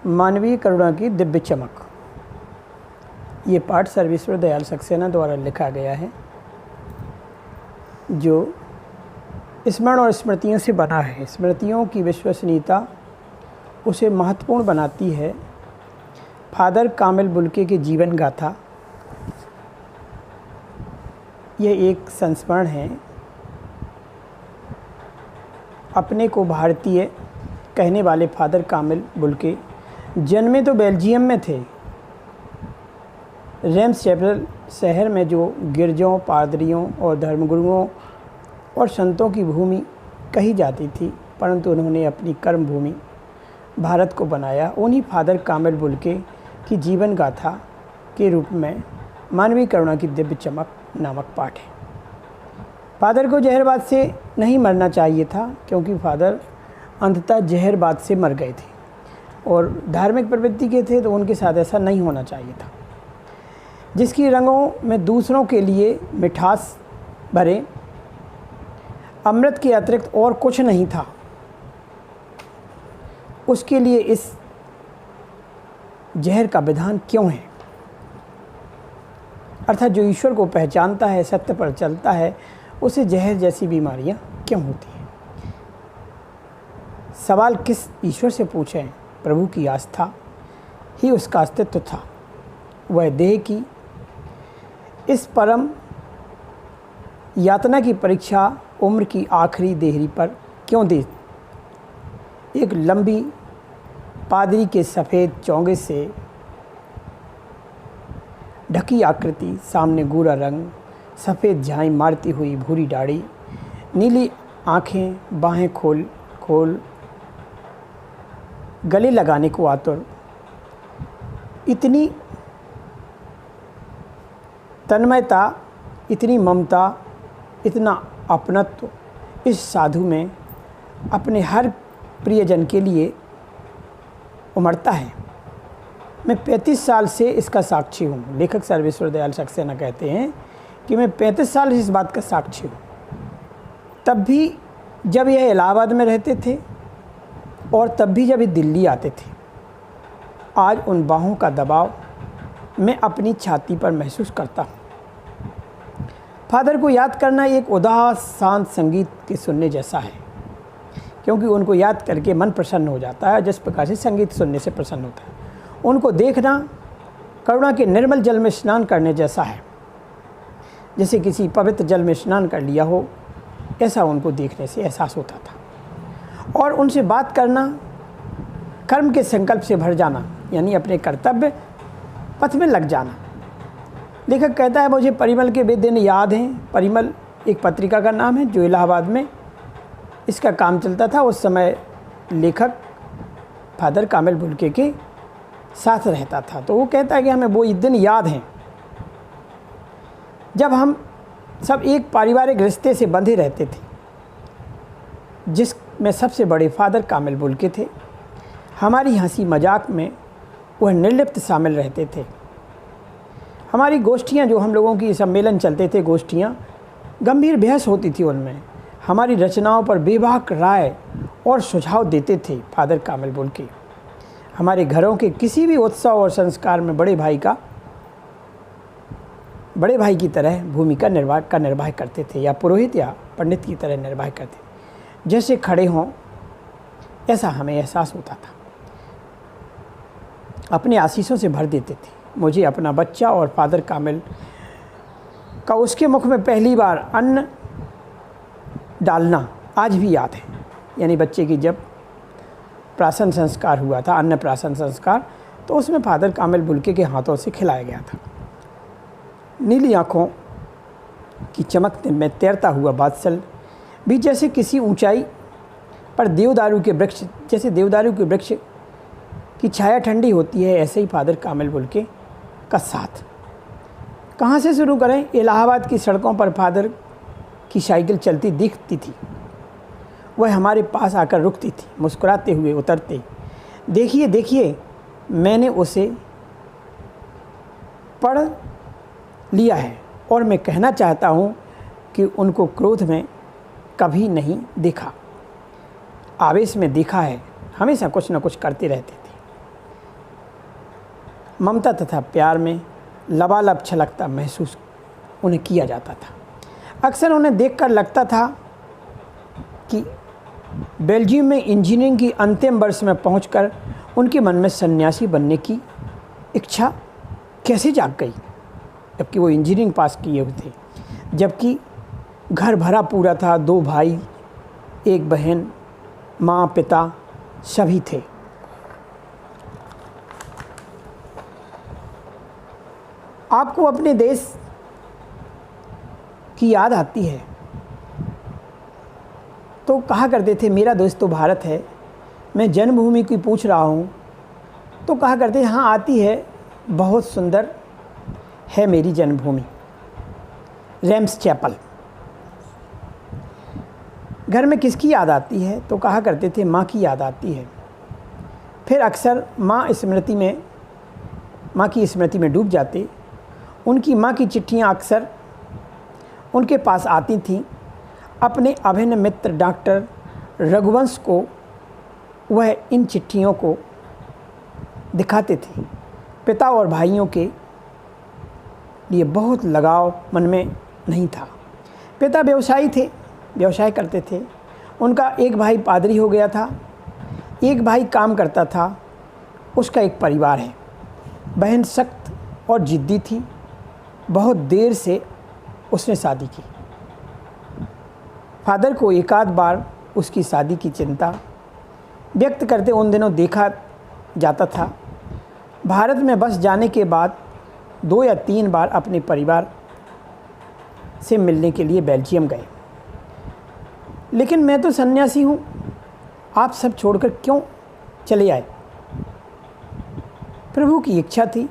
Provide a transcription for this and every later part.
मानवीय करुणा की दिव्य चमक। ये पाठ सर्वेश्वर दयाल सक्सेना द्वारा लिखा गया है, जो स्मरण और स्मृतियों से बना है। स्मृतियों की विश्वसनीयता उसे महत्वपूर्ण बनाती है। फादर कामिल बुल्के की जीवन गाथा, यह एक संस्मरण है। अपने को भारतीय कहने वाले फादर कामिल बुल्के जन्मे तो बेल्जियम में थे। रेम्स चैपल शहर में, जो गिरजों, पादरियों और धर्मगुरुओं और संतों की भूमि कही जाती थी, परंतु उन्होंने अपनी कर्म भूमि भारत को बनाया। उन्हीं फादर कामिल बुल्के की जीवन गाथा के रूप में मानवीय करुणा की दिव्य चमक नामक पाठ है। फादर को जहरबाद से नहीं मरना चाहिए था, क्योंकि फादर अंततः जहरबाद से मर गए थे और धार्मिक प्रवृत्ति के थे, तो उनके साथ ऐसा नहीं होना चाहिए था। जिसकी रंगों में दूसरों के लिए मिठास भरे अमृत के अतिरिक्त और कुछ नहीं था, उसके लिए इस जहर का विधान क्यों है? अर्थात जो ईश्वर को पहचानता है, सत्य पर चलता है, उसे जहर जैसी बीमारियां क्यों होती हैं? सवाल किस ईश्वर से पूछें? प्रभु की आस्था ही उसका अस्तित्व था। वह देह की इस परम यातना की परीक्षा उम्र की आखिरी देहरी पर क्यों दे? एक लंबी पादरी के सफ़ेद चोंगे से ढकी आकृति, सामने गोरा रंग, सफ़ेद झाई मारती हुई भूरी दाढ़ी, नीली आँखें, बाहें खोल खोल गले लगाने को आतुर, इतनी तन्मयता, इतनी ममता, इतना अपनत्व इस साधु में अपने हर प्रियजन के लिए उमड़ता है। मैं 35 साल से इसका साक्षी हूँ। लेखक सर्वेश्वर दयाल सक्सेना कहते हैं कि मैं 35 साल से इस बात का साक्षी हूँ। तब भी जब यह इलाहाबाद में रहते थे और तब भी जब ये दिल्ली आते थे। आज उन बाहों का दबाव मैं अपनी छाती पर महसूस करता हूँ। फादर को याद करना एक उदास शांत संगीत के सुनने जैसा है, क्योंकि उनको याद करके मन प्रसन्न हो जाता है, जिस प्रकार से संगीत सुनने से प्रसन्न होता है। उनको देखना करुणा के निर्मल जल में स्नान करने जैसा है, जैसे किसी पवित्र जल में स्नान कर लिया हो, ऐसा उनको देखने से एहसास होता था। और उनसे बात करना कर्म के संकल्प से भर जाना, यानी अपने कर्तव्य पथ में लग जाना। लेखक कहता है, मुझे परिमल के वे दिन याद हैं। परिमल एक पत्रिका का नाम है, जो इलाहाबाद में इसका काम चलता था। उस समय लेखक फादर कामिल बुल्के के साथ रहता था। तो वो कहता है कि हमें वो दिन याद हैं जब हम सब एक पारिवारिक रिश्ते से बंधे रहते थे, जिसमें सबसे बड़े फादर कामिल बुल्के थे। हमारी हंसी मजाक में वह निर्लिप्त शामिल रहते थे। हमारी गोष्ठियाँ, जो हम लोगों की सम्मेलन चलते थे, गोष्ठियाँ, गंभीर बहस होती थी उनमें। हमारी रचनाओं पर बेबाक राय और सुझाव देते थे फादर कामिल बुल्के। हमारे घरों के किसी भी उत्सव और संस्कार में बड़े भाई की तरह भूमिका निर्वाह करते थे, या पुरोहित या पंडित की तरह निर्वाह करते थे, जैसे खड़े हों, ऐसा हमें एहसास होता था। अपने आशीषों से भर देते थे। मुझे अपना बच्चा और फादर कामिल का उसके मुख में पहली बार अन्न डालना आज भी याद है। यानी बच्चे की जब प्राशन संस्कार हुआ था, अन्न प्राशन संस्कार, तो उसमें फादर कामिल बुल्के के हाथों से खिलाया गया था। नीली आँखों की चमक में तैरता हुआ बादशाह भी जैसे किसी ऊंचाई पर देवदारू के वृक्ष, जैसे देवदारू के वृक्ष की छाया ठंडी होती है, ऐसे ही फादर कामिल बुल्के का साथ। कहाँ से शुरू करें? इलाहाबाद की सड़कों पर फादर की साइकिल चलती दिखती थी। वह हमारे पास आकर रुकती थी, मुस्कुराते हुए उतरते। देखिए देखिए, मैंने उसे पढ़ लिया है और मैं कहना चाहता हूँ कि उनको क्रोध में कभी नहीं देखा, आवेश में देखा है। हमेशा कुछ न कुछ करते रहते थे। ममता तथा प्यार में लबालब छलकता महसूस उन्हें किया जाता था। अक्सर उन्हें देखकर लगता था कि बेल्जियम में इंजीनियरिंग की अंतिम वर्ष में पहुंचकर उनके मन में सन्यासी बनने की इच्छा कैसे जाग गई, जबकि वो इंजीनियरिंग पास किए हुए थे, जबकि घर भरा पूरा था, 2 भाई, 1 बहन, माँ, पिता सभी थे। आपको अपने देश की याद आती है तो कहा करते थे मेरा देश तो भारत है। मैं जन्मभूमि की पूछ रहा हूँ तो कहा करते हाँ आती है, बहुत सुंदर है मेरी जन्मभूमि। रेम्स चैपल। घर में किसकी याद आती है तो कहा करते थे माँ की याद आती है। फिर अक्सर माँ की स्मृति में डूब जाते। उनकी माँ की चिट्ठियाँ अक्सर उनके पास आती थीं। अपने अभिन्न मित्र डॉक्टर रघुवंश को वह इन चिट्ठियों को दिखाते थे। पिता और भाइयों के लिए बहुत लगाव मन में नहीं था। पिता व्यवसाय करते थे। उनका एक भाई पादरी हो गया था, एक भाई काम करता था। उसका एक परिवार है। बहन सख्त और ज़िद्दी थी। बहुत देर से उसने शादी की। फादर को एकाध बार उसकी शादी की चिंता व्यक्त करते उन दिनों देखा जाता था। भारत में बस जाने के बाद 2 या 3 बार अपने परिवार से मिलने के लिए बेल्जियम गए। लेकिन मैं तो सन्यासी हूँ, आप सब छोड़कर क्यों चले आए? प्रभु की इच्छा थी।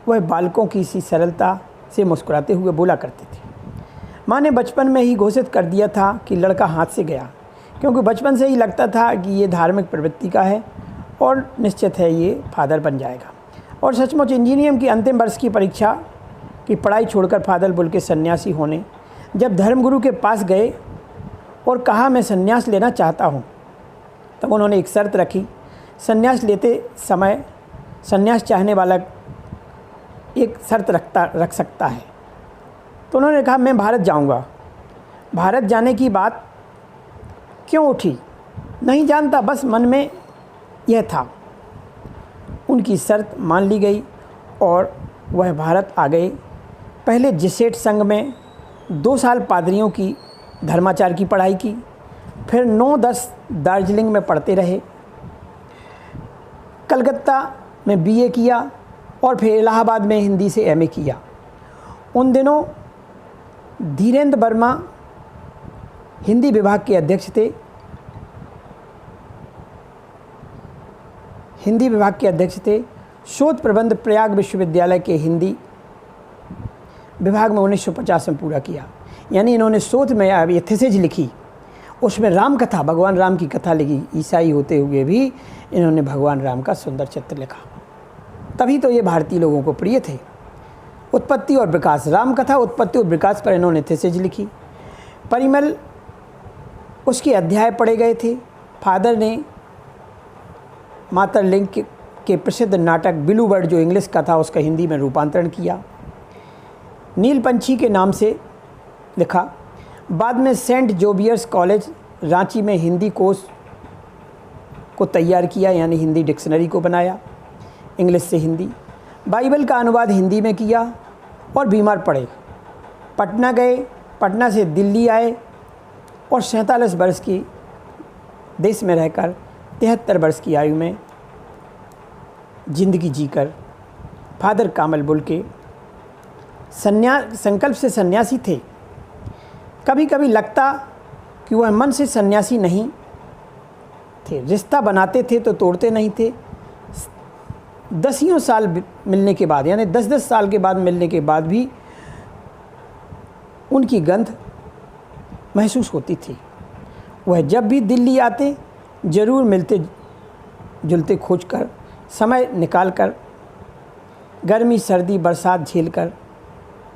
वह बालकों की सी सरलता से मुस्कुराते हुए बोला करते थे। माँ ने बचपन में ही घोषित कर दिया था कि लड़का हाथ से गया, क्योंकि बचपन से ही लगता था कि ये धार्मिक प्रवृत्ति का है और निश्चित है ये फादर बन जाएगा। और सचमुच इंजीनियरिंग की अंतिम वर्ष की परीक्षा की पढ़ाई छोड़कर फादर बुल के सन्यासी होने जब धर्मगुरु के पास गए और कहा मैं सन्यास लेना चाहता हूँ, तब उन्होंने एक शर्त रखी। सन्यास लेते समय सन्यास चाहने वाला एक शर्त रख सकता है। तो उन्होंने कहा मैं भारत जाऊंगा। भारत जाने की बात क्यों उठी नहीं जानता, बस मन में यह था। उनकी शर्त मान ली गई और वह भारत आ गए। पहले जेसेट संघ में 2 साल पादरियों की धर्माचार की पढ़ाई की, फिर 9-10 दार्जिलिंग में पढ़ते रहे। कलकत्ता में बीए किया और फिर इलाहाबाद में हिंदी से एमए किया। उन दिनों धीरेन्द्र वर्मा हिंदी विभाग के अध्यक्ष थे। शोध प्रबंध प्रयाग विश्वविद्यालय के हिंदी विभाग में 1950 में पूरा किया। यानी इन्होंने शोध में ये थीसिस लिखी, उसमें राम कथा, भगवान राम की कथा लिखी। ईसाई होते हुए भी इन्होंने भगवान राम का सुंदर चित्र लिखा, तभी तो ये भारतीय लोगों को प्रिय थे। उत्पत्ति और विकास, राम कथा उत्पत्ति और विकास पर इन्होंने थीसिस लिखी। परिमल उसके अध्याय पढ़े गए थे। फादर ने मातरलिंग के प्रसिद्ध नाटक ब्लू बर्ड, जो इंग्लिश का था, उसका हिंदी में रूपांतरण किया। नीलपंछी के नाम से लिखा। बाद में सेंट जोबियर्स कॉलेज रांची में हिंदी कोर्स को तैयार किया, यानी हिंदी डिक्शनरी को बनाया, इंग्लिश से हिंदी। बाइबल का अनुवाद हिंदी में किया और बीमार पड़े। पटना गए, पटना से दिल्ली आए और 47 वर्ष की देश में रहकर 73 वर्ष की आयु में जिंदगी जीकर फादर कामल बुल के संकल्प से सन्यासी थे। कभी कभी लगता कि वह मन से सन्यासी नहीं थे, रिश्ता बनाते थे तो तोड़ते नहीं थे। 10 साल मिलने के बाद, यानी 10-10 साल के बाद मिलने के बाद भी उनकी गंध महसूस होती थी। वह जब भी दिल्ली आते ज़रूर मिलते जुलते खोजकर, समय निकालकर, गर्मी सर्दी बरसात झेलकर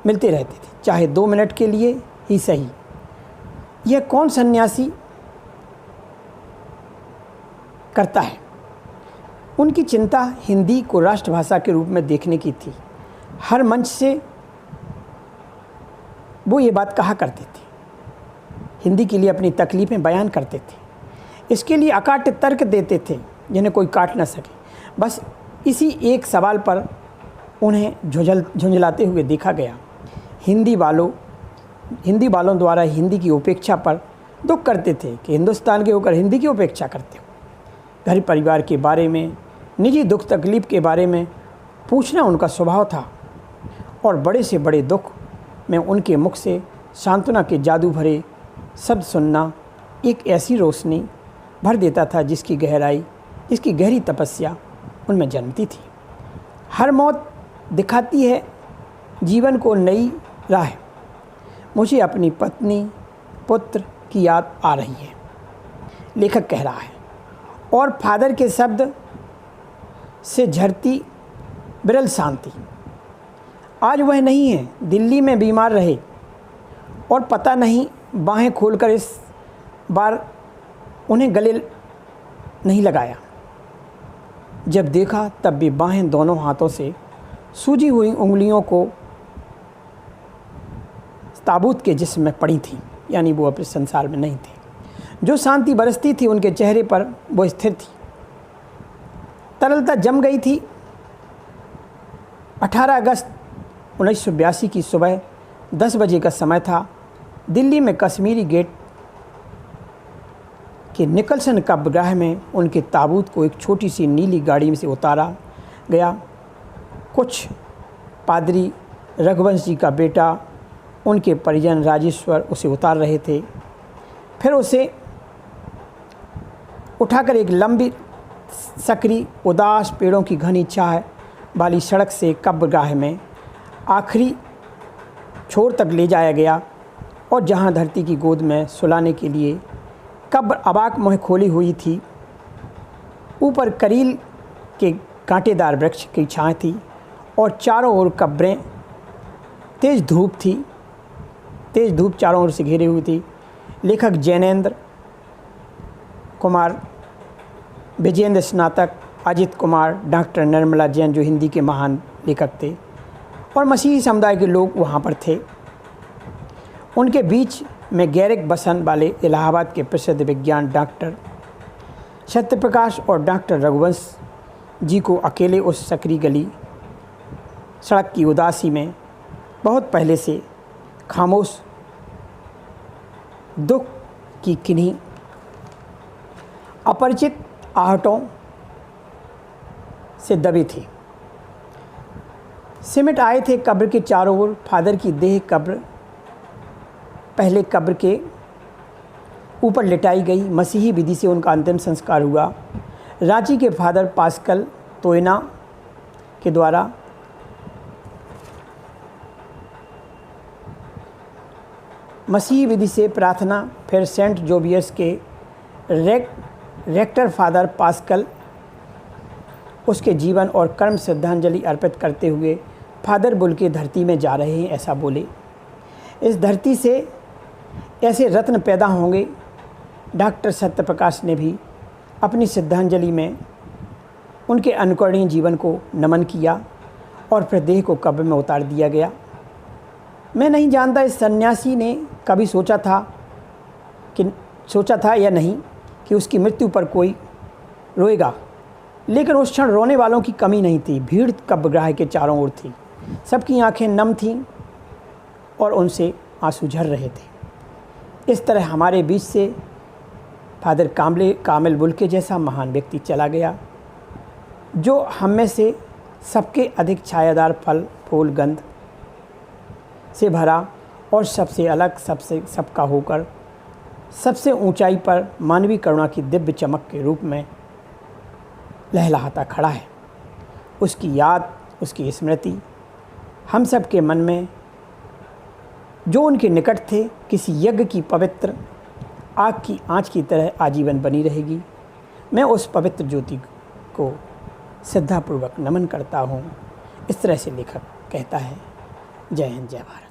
मिलते रहते थे, चाहे 2 मिनट के लिए ही सही। यह कौन सन्यासी करता है? उनकी चिंता हिंदी को राष्ट्रभाषा के रूप में देखने की थी। हर मंच से वो ये बात कहा करते थे, हिंदी के लिए अपनी तकलीफ़ें बयान करते थे, इसके लिए अकाट्य तर्क देते थे जिन्हें कोई काट न सके। बस इसी एक सवाल पर उन्हें झुंझलाते हुए देखा गया। हिंदी वालों द्वारा हिंदी की उपेक्षा पर दुख करते थे कि हिंदुस्तान के होकर हिंदी की उपेक्षा करते हो। घर परिवार के बारे में, निजी दुख तकलीफ़ के बारे में पूछना उनका स्वभाव था और बड़े से बड़े दुख में उनके मुख से सांत्वना के जादू भरे शब्द सुनना एक ऐसी रोशनी भर देता था जिसकी गहरी तपस्या उनमें जन्मती थी। हर मौत दिखाती है जीवन को नई राह। मुझे अपनी पत्नी पुत्र की याद आ रही है, लेखक कह रहा है, और फादर के शब्द से झरती विरल शांति। आज वह नहीं है, दिल्ली में बीमार रहे और पता नहीं बाहें खोलकर इस बार उन्हें गले नहीं लगाया। जब देखा तब भी बाहें दोनों हाथों से सूजी हुई उंगलियों को ताबूत के जिस्म में पड़ी थी, यानी वो अपने संसार में नहीं थे। जो शांति बरसती थी उनके चेहरे पर वो स्थिर थी, तरलता जम गई थी। 18 अगस्त 1982 की सुबह 10 बजे का समय था। दिल्ली में कश्मीरी गेट के निकलसन कब्रगाह में उनके ताबूत को एक छोटी सी नीली गाड़ी में से उतारा गया। कुछ पादरी, रघुवंश जी का बेटा, उनके परिजन राजेश्वर उसे उतार रहे थे। फिर उसे उठाकर एक लंबी सकरी उदास पेड़ों की घनी छाह वाली सड़क से कब्रगाह में आखिरी छोर तक ले जाया गया और जहां धरती की गोद में सुलाने के लिए कब्र अबाक मुँह खोली हुई थी, ऊपर करील के कांटेदार वृक्ष की छाँव थी और चारों ओर कब्रें, तेज़ धूप चारों ओर से घेरी हुई थी। लेखक जैनेंद्र कुमार, विजयेंद्र स्नातक, अजित कुमार, डॉक्टर निर्मला जैन जो हिंदी के महान लेखक थे, और मसीही समुदाय के लोग वहाँ पर थे। उनके बीच में गैरिक बसन वाले इलाहाबाद के प्रसिद्ध विज्ञान डॉक्टर सत्यप्रकाश और डॉक्टर रघुवंश जी को अकेले उस सकरी गली सड़क की उदासी में बहुत पहले से खामोश दुख की किन्हीं अपरिचित आहटों से दबे थे। सिमट आए थे कब्र के चारों ओर। फादर की देह पहले कब्र के ऊपर लिटाई गई। मसीही विधि से उनका अंतिम संस्कार हुआ। रांची के फादर पास्कल तोयना के द्वारा मसीही विधि से प्रार्थना, फिर सेंट जोवियर्स के रेक्टर फादर पास्कल उसके जीवन और कर्म श्रद्धांजलि अर्पित करते हुए फादर बुल्के धरती में जा रहे हैं, ऐसा बोले। इस धरती से ऐसे रत्न पैदा होंगे। डॉक्टर सत्यप्रकाश ने भी अपनी श्रद्धांजलि में उनके अनुकरणीय जीवन को नमन किया और फिर देह को कब्र में उतार दिया गया। मैं नहीं जानता इस सन्यासी ने कभी सोचा था या नहीं कि उसकी मृत्यु पर कोई रोएगा, लेकिन उस क्षण रोने वालों की कमी नहीं थी। भीड़ कब्रगाह के चारों ओर थी, सबकी आंखें नम थीं और उनसे आंसू झर रहे थे। इस तरह हमारे बीच से फादर कामिल बुल्के जैसा महान व्यक्ति चला गया, जो हम में से सबके अधिक छायादार फल फूल गंध से भरा और सबसे अलग, सबका होकर सबसे ऊंचाई पर मानवीय करुणा की दिव्य चमक के रूप में लहलहाता खड़ा है। उसकी याद, उसकी स्मृति हम सब के मन में, जो उनके निकट थे, किसी यज्ञ की पवित्र आग की आँच की तरह आजीवन बनी रहेगी। मैं उस पवित्र ज्योति को श्रद्धापूर्वक नमन करता हूँ। इस तरह से लेखक कहता है। जय हिंद, जय भारत।